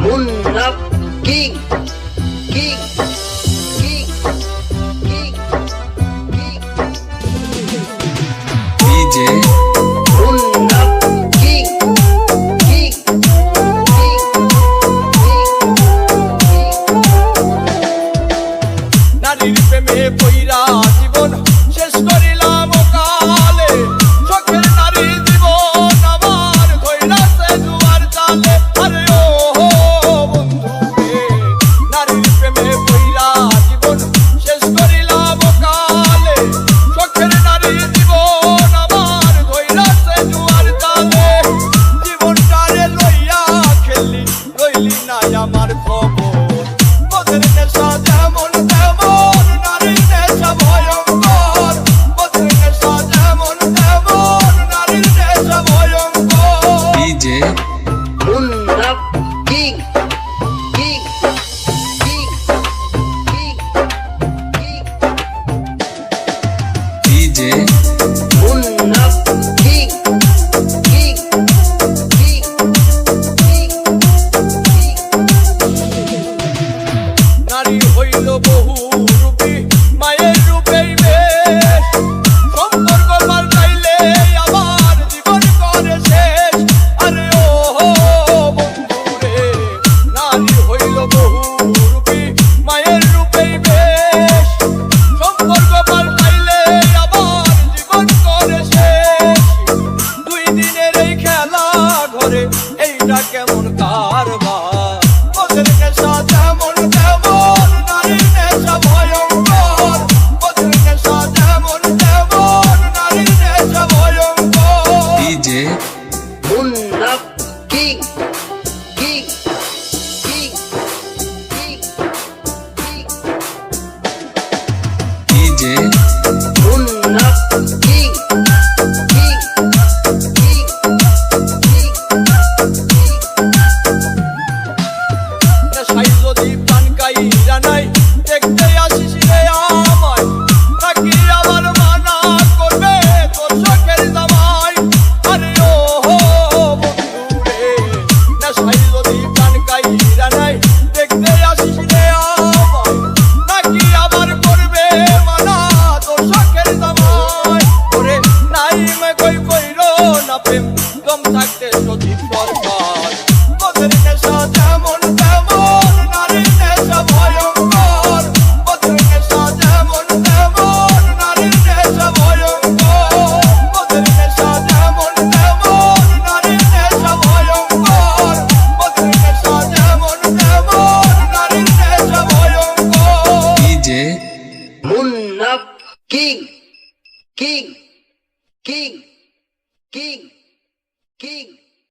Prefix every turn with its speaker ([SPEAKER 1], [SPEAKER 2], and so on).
[SPEAKER 1] Munna king king king king king
[SPEAKER 2] DJ
[SPEAKER 1] Munna king king king
[SPEAKER 3] নারীর প্রেমে পইরা জীবন শেষ করিলাম কালে চোখের নারী জীবন আমার ধইরাছে জুয়ার চালে আরে ও বন্ধু রে নারীর প্রেমে পইরা জীবন শেষ করিলাম কালে চোখের নারী জীবন আমার ধইরাছে জুয়ার চালে জীবনটারে লইয়া খেললি রইলি না আমার খবর মদের নেশা যেমন তেমন নারীর নেশা ভয়ঙ্কর মদের নেশা যেমন তেমন নারীর নেশা ভয়ঙ্কর
[SPEAKER 2] DJ
[SPEAKER 1] Munna king king king king king
[SPEAKER 2] DJ
[SPEAKER 1] Munna king king king king
[SPEAKER 3] নারী হইল বহু রূপী মায়ের রূপেই বেশ সম্পর্ক পাল্টাইলে আবার জীবন করে শেষ আরে ও বন্ধু রে নারী হইল বহু রূপী মায়ের রূপেই বেশ সম্পর্ক পাল্টাইলে আবার জীবন করে শেষ দুই দিনের এই খেলা ঘরে এইটা কেমন কারবার মদের নেশা যেমন তেমন নারীর নেশা ভয়ঙ্কর মদের নেশা যেমন তেমন নারীর নেশা ভয়ঙ্কর
[SPEAKER 2] DJ
[SPEAKER 1] Munna king king king king king
[SPEAKER 2] DJ
[SPEAKER 1] Munna king king king king
[SPEAKER 3] নেশাই যদি প্রাণ কাইরা নাই দেখতে আসিস রে আমায় নাকি আবার মানা করবে তোর শখের জামাই আরে ও বন্ধু রে নেশাই যদি প্রাণ কাইরা নাই দেখতে আসিস রে আমায় নাকি আবার করবে মানা তোর শখের জামাই ওরে নাই মে কইরো না প্রেম দম থাকতে সজীব দরকার মদের নেশা যেমন তেমন নারীর নেশা ভয়ঙ্কর মদের নেশা যেমন তেমন নারীর নেশা ভয়ঙ্কর মদের নেশা যেমন তেমন নারীর নেশা ভয়ঙ্কর মদের নেশা যেমন তেমন নারীর নেশা ভয়ঙ্কর
[SPEAKER 2] DJ
[SPEAKER 1] Munna king king king king king